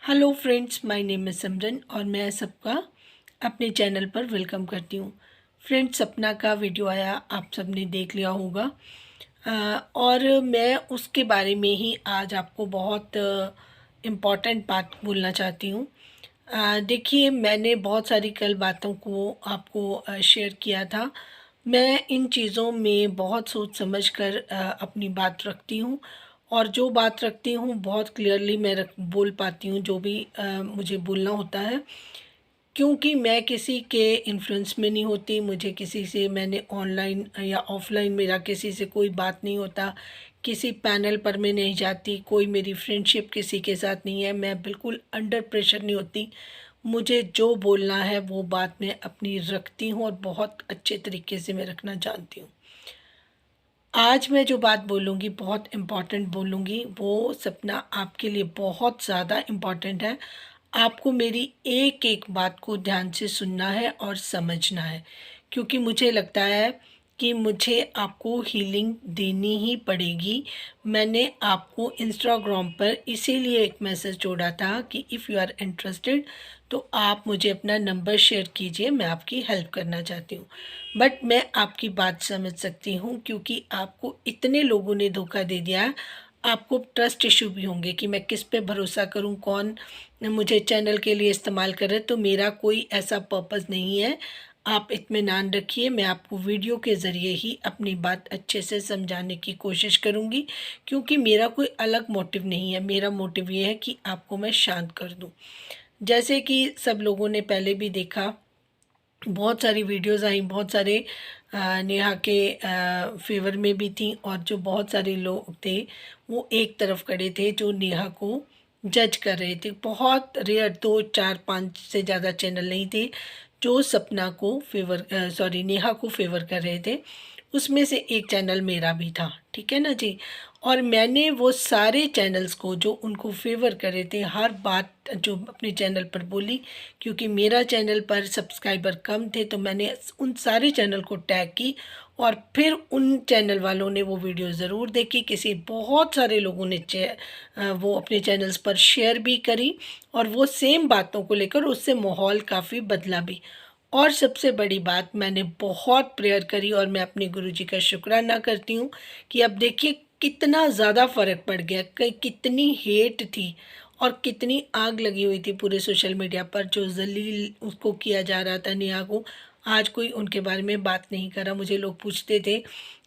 Hello friends, my name is Simran और मैं सबका अपने चैनल पर वेलकम करती हूँ। फ्रेंड्स, सपना का वीडियो आया, आप सबने देख लिया होगा। और मैं उसके बारे में ही आज आपको बहुत इम्पॉर्टेंट बात बोलना चाहती हूँ। देखिए, मैंने बहुत सारी कल बातों को आपको शेयर किया था। मैं इन चीज़ों में बहुत सोच समझ कर अपनी बात रखती हूँ और जो बात रखती हूँ बहुत क्लियरली मैं बोल पाती हूँ जो भी मुझे बोलना होता है, क्योंकि मैं किसी के इन्फ्लुएंस में नहीं होती। मुझे किसी से, मैंने ऑनलाइन या ऑफलाइन मेरा किसी से कोई बात नहीं होता, किसी पैनल पर मैं नहीं जाती, कोई मेरी फ्रेंडशिप किसी के साथ नहीं है। मैं बिल्कुल अंडर प्रेशर नहीं होती। मुझे जो बोलना है वो बात मैं अपनी रखती हूँ और बहुत अच्छे तरीके से मैं रखना जानती हूँ। आज मैं जो बात बोलूँगी बहुत इम्पॉर्टेंट बोलूँगी, वो सपना आपके लिए बहुत ज़्यादा इम्पॉर्टेंट है। आपको मेरी एक एक बात को ध्यान से सुनना है और समझना है, क्योंकि मुझे लगता है कि मुझे आपको हीलिंग देनी ही पड़ेगी। मैंने आपको इंस्टाग्राम पर इसीलिए एक मैसेज जोड़ा था कि इफ़ यू आर इंटरेस्टेड तो आप मुझे अपना नंबर शेयर कीजिए, मैं आपकी हेल्प करना चाहती हूँ। बट मैं आपकी बात समझ सकती हूँ, क्योंकि आपको इतने लोगों ने धोखा दे दिया है। आपको ट्रस्ट इशू भी होंगे कि मैं किस पे भरोसा करूँ, कौन मुझे चैनल के लिए इस्तेमाल कर रहे हैं। तो मेरा कोई ऐसा पर्पज़ नहीं है, आप इत्मीनान रखिए। मैं आपको वीडियो के ज़रिए ही अपनी बात अच्छे से समझाने की कोशिश करूँगी, क्योंकि मेरा कोई अलग मोटिव नहीं है। मेरा मोटिव ये है कि आपको मैं शांत कर दूँ। जैसे कि सब लोगों ने पहले भी देखा, बहुत सारी वीडियोज़ आई, बहुत सारे नेहा के फ़ेवर में भी थी, और जो बहुत सारे लोग थे वो एक तरफ खड़े थे जो नेहा को जज कर रहे थे। बहुत रेयर, 2 4 5 से ज़्यादा चैनल नहीं थे जो सपना को नेहा को फ़ेवर कर रहे थे। उसमें से एक चैनल मेरा भी था, ठीक है ना जी। और मैंने वो सारे चैनल्स को जो उनको फ़ेवर कर रहे थे, हर बात जो अपने चैनल पर बोली, क्योंकि मेरा चैनल पर सब्सक्राइबर कम थे, तो मैंने उन सारे चैनल को टैग की और फिर उन चैनल वालों ने वो वीडियो ज़रूर देखी। बहुत सारे लोगों ने वो अपने चैनल्स पर शेयर भी करी, और वो सेम बातों को लेकर उससे माहौल काफ़ी बदला भी। और सबसे बड़ी बात, मैंने बहुत प्रेयर करी और मैं अपने गुरुजी का शुक्राना करती हूँ कि अब देखिए कितना ज़्यादा फ़र्क पड़ गया। कितनी हेट थी और कितनी आग लगी हुई थी पूरे सोशल मीडिया पर, जो जलील उसको किया जा रहा था नेहा को। आज कोई उनके बारे में बात नहीं कर रहा। मुझे लोग पूछते थे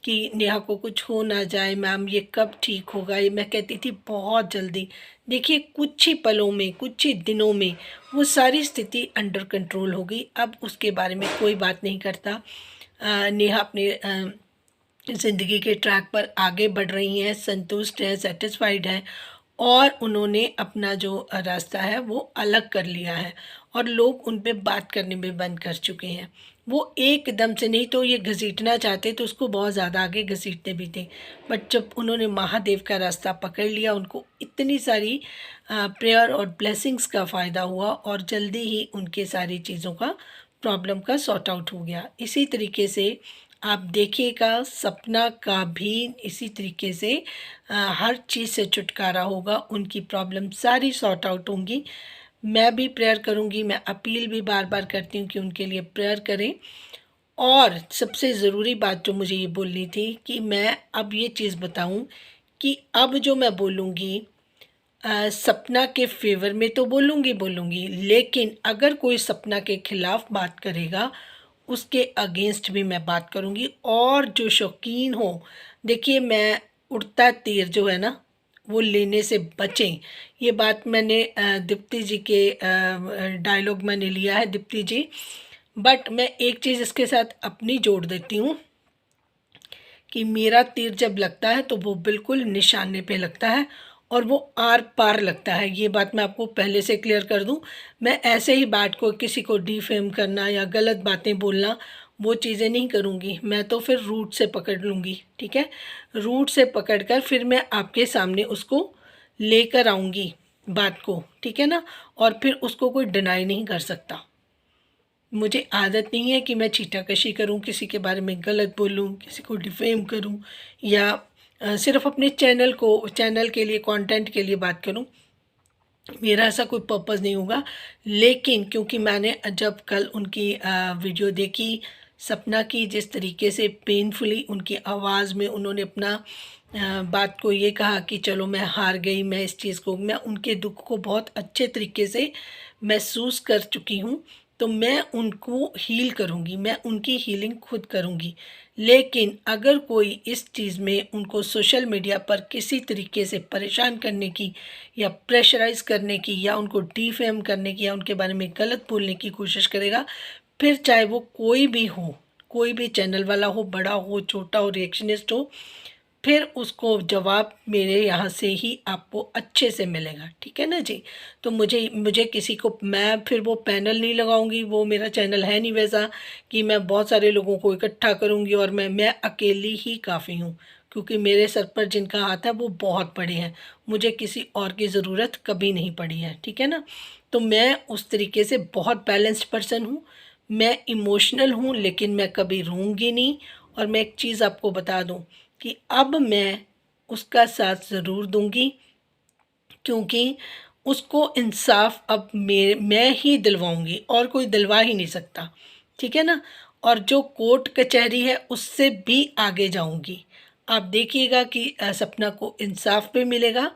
कि नेहा को कुछ हो ना जाए मैम, ये कब ठीक होगा। ये मैं कहती थी बहुत जल्दी। देखिए, कुछ ही पलों में, कुछ ही दिनों में वो सारी स्थिति अंडर कंट्रोल हो गई। अब उसके बारे में कोई बात नहीं करता। नेहा अपने ज़िंदगी के ट्रैक पर आगे बढ़ रही हैं, संतुष्ट हैं, सेटिस्फाइड हैं, और उन्होंने अपना जो रास्ता है वो अलग कर लिया है, और लोग उन पे बात करने में बंद कर चुके हैं। वो एकदम से नहीं तो ये घसीटना चाहते तो उसको बहुत ज़्यादा आगे घसीटते भी थे, बट जब उन्होंने महादेव का रास्ता पकड़ लिया, उनको इतनी सारी प्रेयर और ब्लेसिंग्स का फ़ायदा हुआ, और जल्दी ही उनके सारी चीज़ों का प्रॉब्लम का सॉर्ट आउट हो गया। इसी तरीके से आप देखिएगा, सपना का भी इसी तरीके से हर चीज़ से छुटकारा होगा, उनकी प्रॉब्लम सारी सॉर्ट आउट होंगी। मैं भी प्रेयर करूँगी, मैं अपील भी बार बार करती हूँ कि उनके लिए प्रेयर करें। और सबसे ज़रूरी बात जो मुझे ये बोलनी थी कि मैं अब ये चीज़ बताऊँ कि अब जो मैं बोलूँगी सपना के फेवर में तो बोलूँगी, लेकिन अगर कोई सपना के खिलाफ बात करेगा, उसके अगेंस्ट भी मैं बात करूँगी। और जो शौकीन हो, देखिए, मैं उड़ता तीर जो है ना, वो लेने से बचें। ये बात मैंने दीप्ति जी के डायलॉग मैंने लिया है, दीप्ति जी। बट मैं एक चीज़ इसके साथ अपनी जोड़ देती हूँ कि मेरा तीर जब लगता है तो वो बिल्कुल निशाने पे लगता है, और वो आर पार लगता है। ये बात मैं आपको पहले से क्लियर कर दूं। मैं ऐसे ही बात को किसी को डिफेम करना या गलत बातें बोलना, वो चीज़ें नहीं करूँगी। मैं तो फिर रूट से पकड़ लूँगी, ठीक है। रूट से पकड़ कर फिर मैं आपके सामने उसको लेकर आऊँगी बात को, ठीक है ना। और फिर उसको कोई डिनाई नहीं कर सकता। मुझे आदत नहीं है कि मैं छीटाकशी करूं, किसी के बारे में गलत बोलूं, किसी को डिफेम करूं, या सिर्फ अपने चैनल के लिए, कंटेंट के लिए बात करूं। मेरा ऐसा कोई पर्पज़ नहीं होगा। लेकिन क्योंकि मैंने जब कल उनकी वीडियो देखी सपना की, जिस तरीके से पेनफुली उनकी आवाज़ में उन्होंने अपना बात को ये कहा कि चलो मैं हार गई, मैं इस चीज़ को, मैं उनके दुःख को बहुत अच्छे तरीके से महसूस कर चुकी हूँ। तो मैं उनको हील करूँगी, मैं उनकी हीलिंग खुद करूँगी। लेकिन अगर कोई इस चीज़ में उनको सोशल मीडिया पर किसी तरीके से परेशान करने की या प्रेशराइज़ करने की या उनको डिफेम करने की या उनके बारे में गलत बोलने की कोशिश करेगा, फिर चाहे वो कोई भी हो, कोई भी चैनल वाला हो, बड़ा हो, छोटा हो, रिएक्शनिस्ट हो, फिर उसको जवाब मेरे यहाँ से ही आपको अच्छे से मिलेगा, ठीक है ना जी। तो मुझे मुझे किसी को, मैं फिर वो पैनल नहीं लगाऊंगी, वो मेरा चैनल है नहीं वैसा कि मैं बहुत सारे लोगों को इकट्ठा करूंगी और मैं अकेली ही काफ़ी हूँ, क्योंकि मेरे सर पर जिनका हाथ है वो बहुत बड़े हैं, मुझे किसी और की ज़रूरत कभी नहीं पड़ी है, ठीक है ना। तो मैं उस तरीके से बहुत बैलेंस्ड पर्सन हूँ, मैं इमोशनल हूँ, लेकिन मैं कभी रोऊंगी नहीं। और मैं एक चीज़ आपको बता दूँ कि अब मैं उसका साथ ज़रूर दूंगी, क्योंकि उसको इंसाफ अब मैं ही दिलवाऊंगी और कोई दिलवा ही नहीं सकता, ठीक है ना। और जो कोर्ट कचहरी है उससे भी आगे जाऊंगी। आप देखिएगा कि सपना को इंसाफ भी मिलेगा,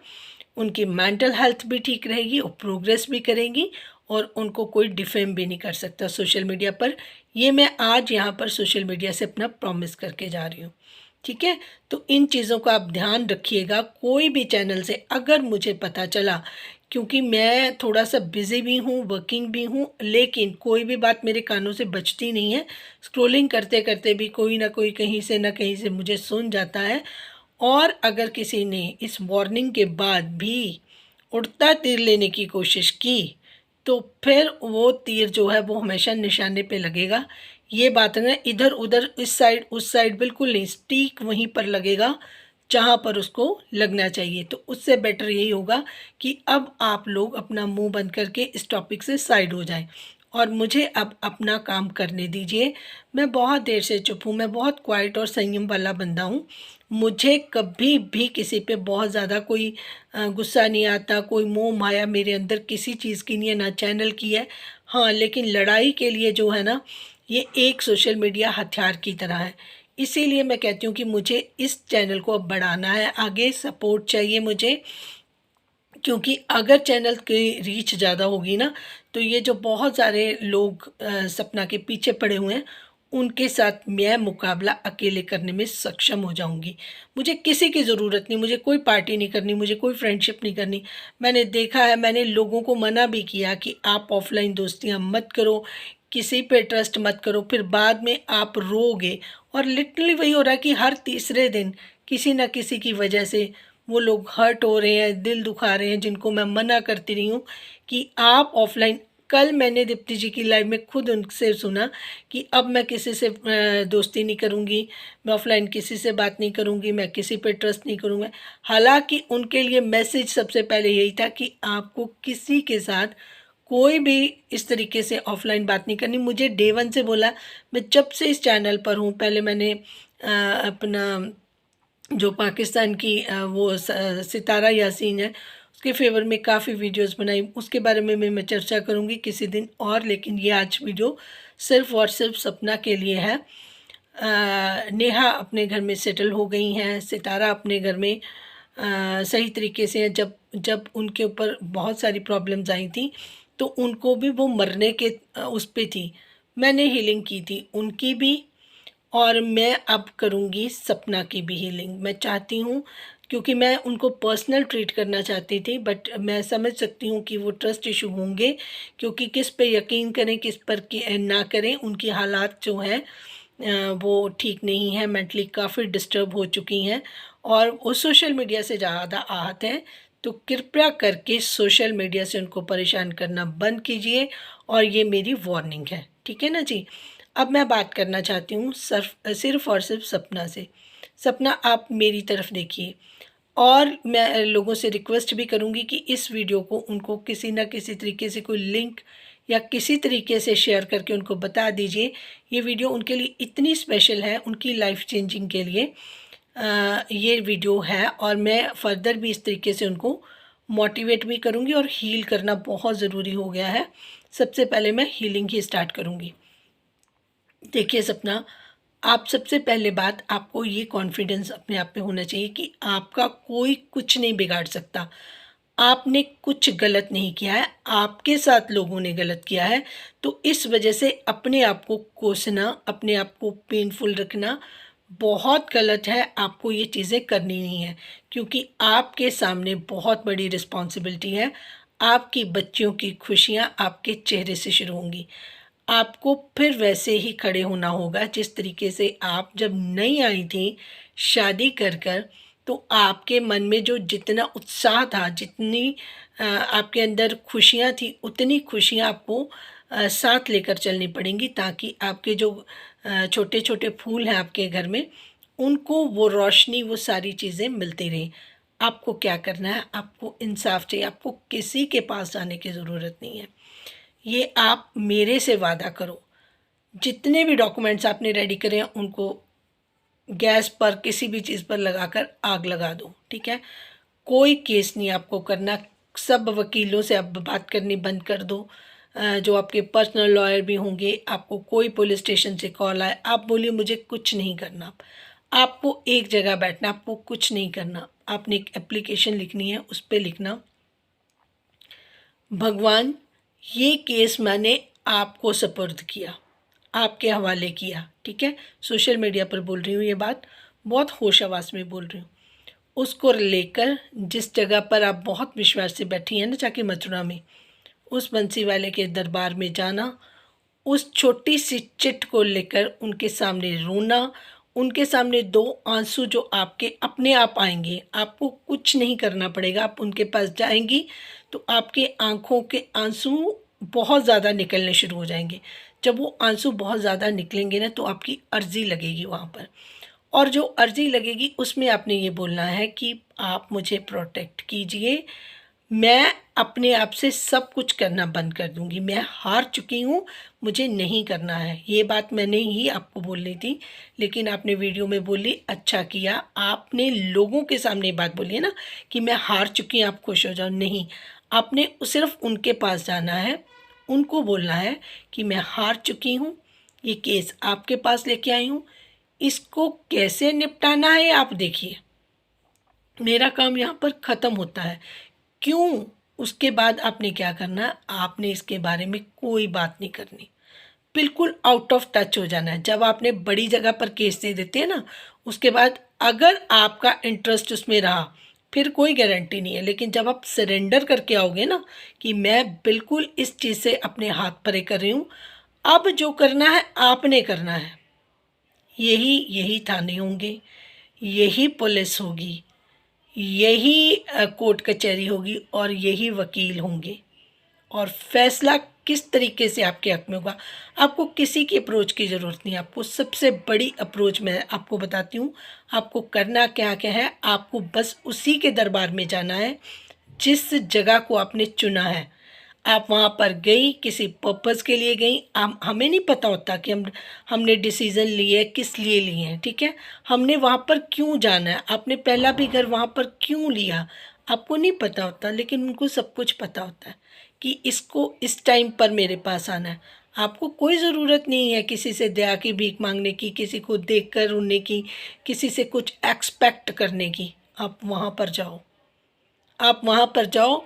उनकी मेंटल हेल्थ भी ठीक रहेगी और प्रोग्रेस भी करेंगी, और उनको कोई डिफेम भी नहीं कर सकता सोशल मीडिया पर। ये मैं आज यहाँ पर सोशल मीडिया से अपना प्रॉमिस करके जा रही हूँ, ठीक है। तो इन चीज़ों का आप ध्यान रखिएगा। कोई भी चैनल से अगर मुझे पता चला, क्योंकि मैं थोड़ा सा बिज़ी भी हूँ, वर्किंग भी हूँ, लेकिन कोई भी बात मेरे कानों से बचती नहीं है। स्क्रॉलिंग करते करते भी कोई ना कोई कहीं से ना कहीं से मुझे सुन जाता है। और अगर किसी ने इस वार्निंग के बाद भी उड़ता तीर लेने की कोशिश की, तो फिर वो तीर जो है वो हमेशा निशाने पे लगेगा। ये बात है, इधर उधर इस साइड उस साइड बिल्कुल नहीं, स्टीक वहीं पर लगेगा जहाँ पर उसको लगना चाहिए। तो उससे बेटर यही होगा कि अब आप लोग अपना मुंह बंद करके इस टॉपिक से साइड हो जाएं और मुझे अब अपना काम करने दीजिए। मैं बहुत देर से चुप हूँ, मैं बहुत क्वाइट और संयम वाला बंदा हूँ। मुझे कभी भी किसी पे बहुत ज़्यादा कोई गुस्सा नहीं आता, कोई मोह माया मेरे अंदर किसी चीज़ की नहीं है, ना चैनल की है। हाँ, लेकिन लड़ाई के लिए जो है ना, ये एक सोशल मीडिया हथियार की तरह है। इसीलिए मैं कहती हूँ कि मुझे इस चैनल को अब बढ़ाना है, आगे सपोर्ट चाहिए मुझे। क्योंकि अगर चैनल की रीच ज़्यादा होगी ना, तो ये जो बहुत सारे लोग सपना के पीछे पड़े हुए हैं, उनके साथ मैं मुकाबला अकेले करने में सक्षम हो जाऊंगी। मुझे किसी की ज़रूरत नहीं, मुझे कोई पार्टी नहीं करनी, मुझे कोई फ्रेंडशिप नहीं करनी। मैंने देखा है, मैंने लोगों को मना भी किया कि आप ऑफलाइन दोस्तियां मत करो, किसी पे ट्रस्ट मत करो, फिर बाद में आप रोगे। और लिटरली वही हो रहा है कि हर तीसरे दिन किसी ना किसी की वजह से वो लोग हर्ट हो रहे हैं, दिल दुखा रहे हैं, जिनको मैं मना करती रही हूँ कि आप ऑफलाइन। कल मैंने दीप्ति जी की लाइव में खुद उनसे सुना कि अब मैं किसी से दोस्ती नहीं करूँगी, मैं ऑफलाइन किसी से बात नहीं करूँगी, मैं किसी पे ट्रस्ट नहीं करूँगा। हालांकि उनके लिए मैसेज सबसे पहले यही था कि आपको किसी के साथ कोई भी इस तरीके से ऑफलाइन बात नहीं करनी। मुझे डे वन से बोला, मैं जब से इस चैनल पर हूँ, पहले मैंने अपना जो पाकिस्तान की वो सितारा यासीन है, उसके फेवर में काफ़ी वीडियोस बनाई, उसके बारे में मैं चर्चा करूँगी किसी दिन और। लेकिन ये आज वीडियो सिर्फ़ और सिर्फ सपना के लिए है। नेहा अपने घर में सेटल हो गई हैं, सितारा अपने घर में सही तरीके से है। जब जब उनके ऊपर बहुत सारी प्रॉब्लम्स आई थी, तो उनको भी वो मरने के उस पे थी, मैंने हीलिंग की थी उनकी भी, और मैं अब करूँगी सपना की भी हीलिंग। मैं चाहती हूँ, क्योंकि मैं उनको पर्सनल ट्रीट करना चाहती थी, बट मैं समझ सकती हूँ कि वो ट्रस्ट इशू होंगे, क्योंकि किस पे यकीन करें किस पर ना करें। उनकी हालात जो हैं वो ठीक नहीं है, मेंटली काफ़ी डिस्टर्ब हो चुकी हैं और वो सोशल मीडिया से ज़्यादा आहत हैं। तो कृपया करके सोशल मीडिया से उनको परेशान करना बंद कीजिए, और ये मेरी वार्निंग है, ठीक है ना जी। अब मैं बात करना चाहती हूँ सिर्फ और सिर्फ सपना से। सपना, आप मेरी तरफ देखिए, और मैं लोगों से रिक्वेस्ट भी करूँगी कि इस वीडियो को उनको किसी न किसी तरीके से कोई लिंक या किसी तरीके से शेयर करके उनको बता दीजिए। ये वीडियो उनके लिए इतनी स्पेशल है, उनकी लाइफ चेंजिंग के लिए ये वीडियो है, और मैं फर्दर भी इस तरीके से उनको मोटिवेट भी करूँगी और हील करना बहुत ज़रूरी हो गया है। सबसे पहले मैं हीलिंग ही स्टार्ट करूँगी। देखिए सपना, आप सबसे पहले बात, आपको ये कॉन्फिडेंस अपने आप में होना चाहिए कि आपका कोई कुछ नहीं बिगाड़ सकता। आपने कुछ गलत नहीं किया है, आपके साथ लोगों ने गलत किया है, तो इस वजह से अपने आप को कोसना, अपने आप को पेनफुल रखना बहुत गलत है। आपको ये चीज़ें करनी नहीं है, क्योंकि आपके सामने बहुत बड़ी रिस्पॉन्सिबिलिटी है। आपकी बच्चियों की खुशियाँ आपके चेहरे से शुरू होंगी। आपको फिर वैसे ही खड़े होना होगा जिस तरीके से आप जब नई आई थी शादी कर कर, तो आपके मन में जो जितना उत्साह था, जितनी आपके अंदर खुशियाँ थी, उतनी खुशियाँ आपको साथ लेकर चलनी पड़ेंगी, ताकि आपके जो छोटे छोटे फूल हैं आपके घर में, उनको वो रोशनी, वो सारी चीज़ें मिलती रहें। आपको क्या करना है, आपको इंसाफ चाहिए, आपको किसी के पास जाने की ज़रूरत नहीं है। ये आप मेरे से वादा करो, जितने भी डॉक्यूमेंट्स आपने रेडी करे हैं उनको गैस पर किसी भी चीज़ पर लगाकर आग लगा दो, ठीक है। कोई केस नहीं आपको करना, सब वकीलों से आप बात करनी बंद कर दो। जो आपके पर्सनल लॉयर भी होंगे, आपको कोई पुलिस स्टेशन से कॉल आए, आप बोलिए मुझे कुछ नहीं करना। आपको एक जगह बैठना, आपको कुछ नहीं करना। आपने एक एप्लीकेशन लिखनी है, उस पर लिखना, भगवान, ये केस मैंने आपको सुपुर्द किया, आपके हवाले किया, ठीक है। सोशल मीडिया पर बोल रही हूँ ये बात, बहुत होश आवाज़ में बोल रही हूँ। उसको लेकर जिस जगह पर आप बहुत विश्वास से बैठी हैं ना, जाके मथुरा में, उस बंसी वाले के दरबार में जाना, उस छोटी सी चिट को लेकर उनके सामने रोना। उनके सामने 2 आंसू जो आपके अपने आप आएंगे, आपको कुछ नहीं करना पड़ेगा। आप उनके पास जाएंगी तो आपके आंखों के आंसू बहुत ज़्यादा निकलने शुरू हो जाएंगे। जब वो आंसू बहुत ज़्यादा निकलेंगे ना, तो आपकी अर्जी लगेगी वहाँ पर, और जो अर्जी लगेगी उसमें आपने ये बोलना है कि आप मुझे प्रोटेक्ट कीजिए, मैं अपने आप से सब कुछ करना बंद कर दूंगी, मैं हार चुकी हूँ, मुझे नहीं करना है। ये बात मैंने ही आपको बोलनी थी, लेकिन आपने वीडियो में बोली, अच्छा किया। आपने लोगों के सामने ये बात बोली है ना कि मैं हार चुकी हूँ, आप खुश हो जाओ। नहीं, आपने सिर्फ उनके पास जाना है, उनको बोलना है कि मैं हार चुकी हूँ, ये केस आपके पास लेके आई हूँ, इसको कैसे निपटाना है आप देखिए, मेरा काम यहाँ पर ख़त्म होता है। क्यों? उसके बाद आपने क्या करना है, आपने इसके बारे में कोई बात नहीं करनी, बिल्कुल आउट ऑफ टच हो जाना है। जब आपने बड़ी जगह पर केस दे देते हैं ना, उसके बाद अगर आपका इंटरेस्ट उसमें रहा, फिर कोई गारंटी नहीं है। लेकिन जब आप सरेंडर करके आओगे ना कि मैं बिल्कुल इस चीज़ से अपने हाथ परे कर रही हूँ, अब जो करना है आपने करना है, यही यही थाने होंगे, यही पुलिस होगी, यही कोर्ट कचहरी होगी, और यही वकील होंगे, और फैसला किस तरीके से आपके हक में होगा। आपको किसी की अप्रोच की ज़रूरत नहीं है। आपको सबसे बड़ी अप्रोच मैं आपको बताती हूँ, आपको करना क्या क्या है। आपको बस उसी के दरबार में जाना है जिस जगह को आपने चुना है। आप वहाँ पर गई, किसी पर्पज़ के लिए गई। हमें नहीं पता होता कि हमने डिसीज़न लिए किस लिए लिए हैं, ठीक है। हमने वहाँ पर क्यों जाना है, आपने पहला भी घर वहाँ पर क्यों लिया, आपको नहीं पता होता, लेकिन उनको सब कुछ पता होता है कि इसको इस टाइम पर मेरे पास आना है। आपको कोई ज़रूरत नहीं है किसी से दया की भीख मांगने की, किसी को देख कर रोने की, किसी से कुछ एक्सपेक्ट करने की। आप वहाँ पर जाओ, आप वहाँ पर जाओ,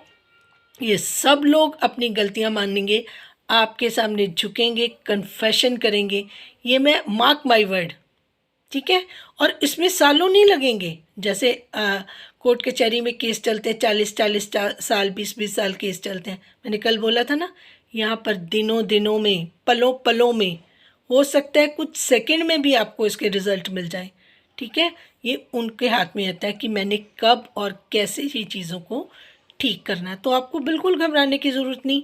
ये सब लोग अपनी गलतियां मानेंगे, आपके सामने झुकेंगे, कन्फेशन करेंगे। ये मैं मार्क माय वर्ड, ठीक है। और इसमें सालों नहीं लगेंगे। जैसे कोर्ट कचहरी में केस चलते हैं, 40-40 साल, 20-20 साल केस चलते हैं। मैंने कल बोला था ना, यहाँ पर दिनों दिनों में, पलों पलों में, हो सकता है कुछ सेकंड में भी आपको इसके रिजल्ट मिल जाए, ठीक है। ये उनके हाथ में रहता है कि मैंने कब और कैसे ही चीज़ों को ठीक करना है। तो आपको बिल्कुल घबराने की ज़रूरत नहीं।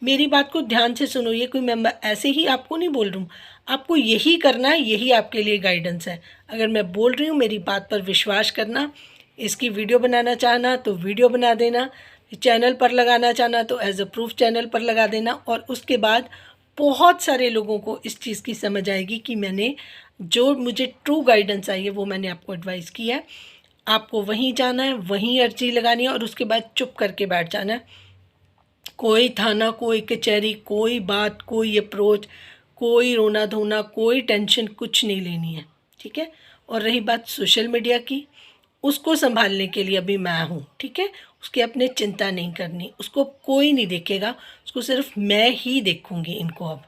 मेरी बात को ध्यान से सुनो, ये कोई मैं ऐसे ही आपको नहीं बोल रही हूँ, आपको यही करना है, यही आपके लिए गाइडेंस है। अगर मैं बोल रही हूँ, मेरी बात पर विश्वास करना। इसकी वीडियो बनाना चाहना तो वीडियो बना देना, चैनल पर लगाना चाहना तो एज अ प्रूफ चैनल पर लगा देना। और उसके बाद बहुत सारे लोगों को इस चीज़ की समझ आएगी कि मैंने जो मुझे ट्रू गाइडेंस आई है वो मैंने आपको एडवाइस किया है। आपको वहीं जाना है, वहीं अर्जी लगानी है और उसके बाद चुप करके बैठ जाना है। कोई थाना, कोई कचहरी, कोई बात, कोई अप्रोच, कोई रोना धोना, कोई टेंशन कुछ नहीं लेनी है, ठीक है। और रही बात सोशल मीडिया की, उसको संभालने के लिए अभी मैं हूँ, ठीक है। उसकी अपने चिंता नहीं करनी, उसको कोई नहीं देखेगा, उसको सिर्फ मैं ही देखूँगी इनको अब,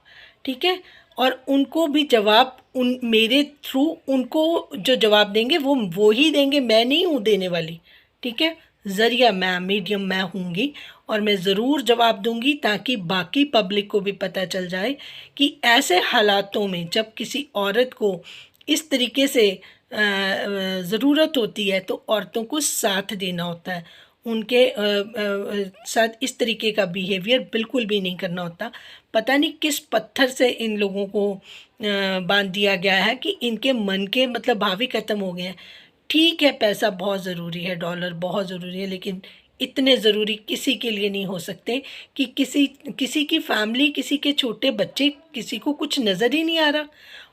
ठीक है। और उनको भी जवाब उन मेरे थ्रू उनको जो जवाब देंगे वो ही देंगे, मैं नहीं हूँ देने वाली, ठीक है। ज़रिया मैं, मीडियम मैं हूँगी और मैं ज़रूर जवाब दूँगी ताकि बाकी पब्लिक को भी पता चल जाए कि ऐसे हालातों में जब किसी औरत को इस तरीके से ज़रूरत होती है तो औरतों को साथ देना होता है, उनके साथ इस तरीके का बिहेवियर बिल्कुल भी नहीं करना होता। पता नहीं किस पत्थर से इन लोगों को बांध दिया गया है कि इनके मन के मतलब भाव ही ख़त्म हो गए हैं। ठीक है, पैसा बहुत ज़रूरी है, डॉलर बहुत ज़रूरी है, लेकिन इतने ज़रूरी किसी के लिए नहीं हो सकते कि किसी किसी की फैमिली, किसी के छोटे बच्चे, किसी को कुछ नज़र ही नहीं आ रहा।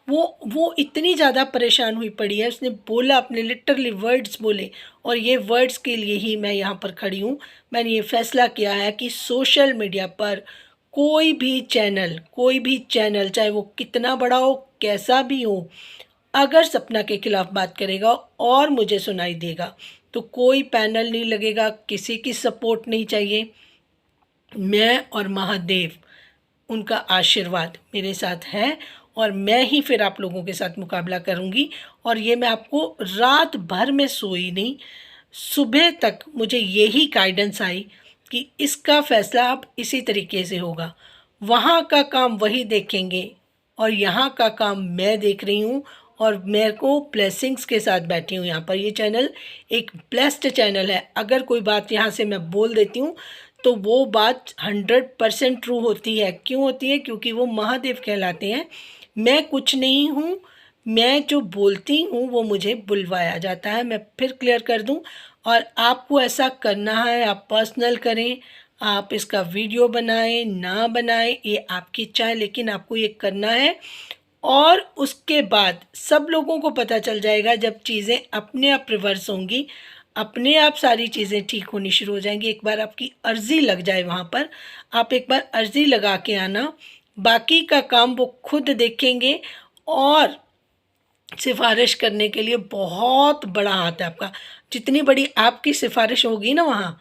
वो इतनी ज़्यादा परेशान हुई पड़ी है, उसने बोला, अपने लिटरली वर्ड्स बोले और ये वर्ड्स के लिए ही मैं यहाँ पर खड़ी हूँ। मैंने ये फ़ैसला किया है कि सोशल मीडिया पर कोई भी चैनल चाहे वो कितना बड़ा हो, कैसा भी हो, अगर सपना के खिलाफ बात करेगा और मुझे सुनाई देगा तो कोई पैनल नहीं लगेगा, किसी की सपोर्ट नहीं चाहिए। मैं और महादेव, उनका आशीर्वाद मेरे साथ है और मैं ही फिर आप लोगों के साथ मुकाबला करूंगी। और ये मैं आपको रात भर में सोई नहीं, सुबह तक मुझे यही गाइडेंस आई कि इसका फैसला अब इसी तरीके से होगा। वहाँ का काम वही देखेंगे और यहाँ का काम मैं देख रही हूँ और मेरे को ब्लेसिंग्स के साथ बैठी हूँ यहाँ पर। ये चैनल एक ब्लेस्ड चैनल है। अगर कोई बात यहाँ से मैं बोल देती हूँ तो वो बात 100% ट्रू होती है। क्यों होती है? क्योंकि वो महादेव कहलाते हैं। मैं कुछ नहीं हूँ, मैं जो बोलती हूँ वो मुझे बुलवाया जाता है। मैं फिर क्लियर कर दूँ, और आपको ऐसा करना है, आप पर्सनल करें, आप इसका वीडियो बनाएं ना बनाएं, ये आपकी इच्छा है, लेकिन आपको ये करना है। और उसके बाद सब लोगों को पता चल जाएगा जब चीज़ें अपने आप रिवर्स होंगी, अपने आप सारी चीज़ें ठीक होनी शुरू हो जाएंगी। एक बार आपकी अर्ज़ी लग जाए वहाँ पर, आप एक बार अर्ज़ी लगा के आना, बाकी का काम वो खुद देखेंगे। और सिफारिश करने के लिए बहुत बड़ा हाथ है आपका। जितनी बड़ी आपकी सिफारिश होगी ना, वहाँ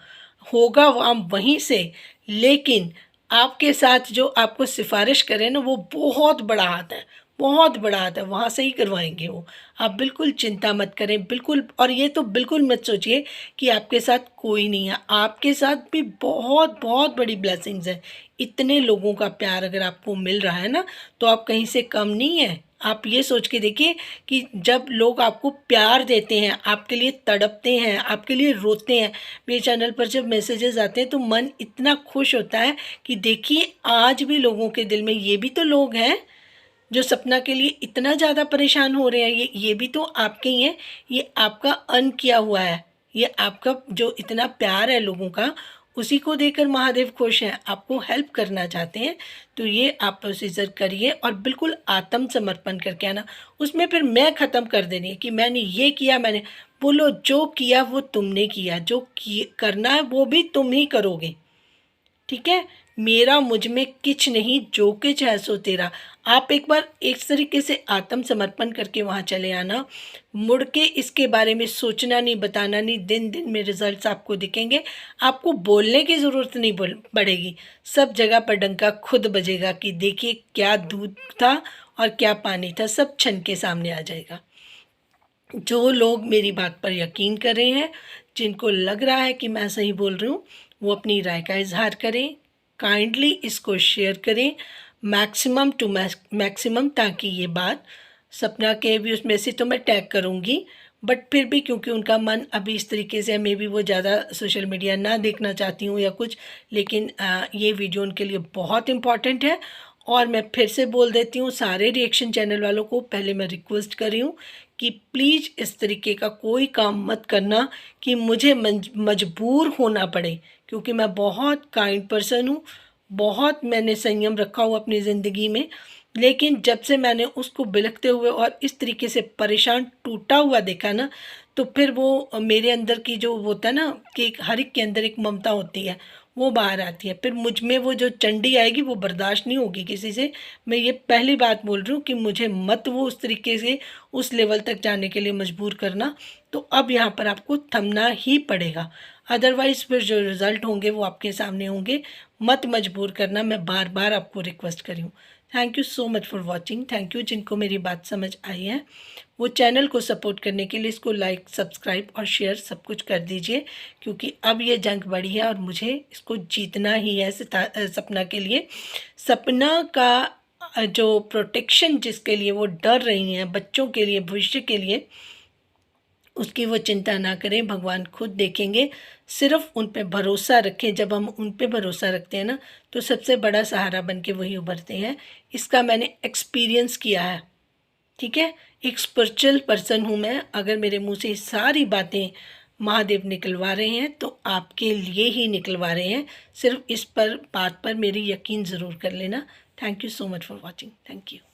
होगा वहाँ वहीं से, लेकिन आपके साथ जो आपको सिफारिश करे ना, वो बहुत बड़ा हाथ है, बहुत बड़ा हाथ है, वहाँ से ही करवाएंगे वो। आप बिल्कुल चिंता मत करें, बिल्कुल। और ये तो बिल्कुल मत सोचिए कि आपके साथ कोई नहीं है, आपके साथ भी बहुत बहुत बड़ी ब्लेसिंग्स है। इतने लोगों का प्यार अगर आपको मिल रहा है ना, तो आप कहीं से कम नहीं है। आप ये सोच के देखिए कि जब लोग आपको प्यार देते हैं, आपके लिए तड़पते हैं, आपके लिए रोते हैं, मेरे चैनल पर जब मैसेजेस आते हैं तो मन इतना खुश होता है कि देखिए आज भी लोगों के दिल में ये भी तो लोग हैं जो सपना के लिए इतना ज़्यादा परेशान हो रहे हैं। ये भी तो आपके ही हैं, ये आपका अर्न किया हुआ है, ये आपका जो इतना प्यार है लोगों का, उसी को देकर महादेव खुश हैं, आपको हेल्प करना चाहते हैं। तो ये आप प्रोसीजर करिए और बिल्कुल आत्मसमर्पण करके आना। उसमें फिर मैं ख़त्म कर देनी है कि मैंने ये किया, मैंने बोलो जो किया वो तुमने किया, जो करना है वो भी तुम ही करोगे, ठीक है। मेरा मुझ में किच नहीं, जो किच है सो तेरा। आप एक बार इस तरीके से आत्मसमर्पण करके वहाँ चले आना, मुड़ के इसके बारे में सोचना नहीं, बताना नहीं। दिन दिन में रिजल्ट्स आपको दिखेंगे, आपको बोलने की ज़रूरत नहीं पड़ेगी। सब जगह पर डंका खुद बजेगा कि देखिए क्या दूध था और क्या पानी था, सब छन के सामने आ जाएगा। जो लोग मेरी बात पर यकीन कर रहे हैं, जिनको लग रहा है कि मैं सही बोल रही हूँ, वो अपनी राय का इजहार करें, काइंडली इसको शेयर करें मैक्सिमम टू मैक्सिमम, ताकि ये बात सपना के भी उसमें से तो मैं टैग करूँगी, बट फिर भी क्योंकि उनका मन अभी इस तरीके से है, मे बी वो ज़्यादा सोशल मीडिया ना देखना चाहती हूँ या कुछ, लेकिन ये वीडियो उनके लिए बहुत इम्पॉर्टेंट है। और मैं फिर से बोल देती हूँ सारे रिएक्शन चैनल वालों को, पहले मैं रिक्वेस्ट कर रही हूँ कि प्लीज़ इस तरीके का कोई काम मत करना कि मुझे मजबूर होना पड़े, क्योंकि मैं बहुत काइंड पर्सन हूँ, बहुत मैंने संयम रखा हुआ अपनी ज़िंदगी में। लेकिन जब से मैंने उसको बिलखते हुए और इस तरीके से परेशान टूटा हुआ देखा ना, तो फिर वो मेरे अंदर की जो होता है ना कि हर एक के अंदर एक ममता होती है, वो बाहर आती है। फिर मुझ में वो जो चंडी आएगी वो बर्दाश्त नहीं होगी किसी से। मैं ये पहली बात बोल रही हूँ कि मुझे मत वो उस तरीके से उस लेवल तक जाने के लिए मजबूर करना। तो अब यहाँ पर आपको थमना ही पड़ेगा, अदरवाइज़ फिर जो रिज़ल्ट होंगे वो आपके सामने होंगे। मत मजबूर करना, मैं बार बार आपको रिक्वेस्ट करी हूँ। Thank you so much for watching. Thank you जिनको मेरी बात समझ आई है, वो चैनल को सपोर्ट करने के लिए इसको लाइक, सब्सक्राइब और शेयर सब कुछ कर दीजिए, क्योंकि अब ये जंग बड़ी है और मुझे इसको जीतना ही है सपना के लिए। सपना का जो प्रोटेक्शन जिसके लिए वो डर रही हैं, बच्चों के लिए, भविष्य के लिए, उसकी वो चिंता ना करें, भगवान खुद देखेंगे। सिर्फ उन पे भरोसा रखें। जब हम उन पे भरोसा रखते हैं ना, तो सबसे बड़ा सहारा बन के वही उभरते हैं। इसका मैंने एक्सपीरियंस किया है, ठीक है। एक स्पिरिचुअल पर्सन हूँ मैं। अगर मेरे मुंह से सारी बातें महादेव निकलवा रहे हैं तो आपके लिए ही निकलवा रहे हैं। सिर्फ इस पर बात पर मेरी यकीन ज़रूर कर लेना। Thank you so much for watching. Thank you.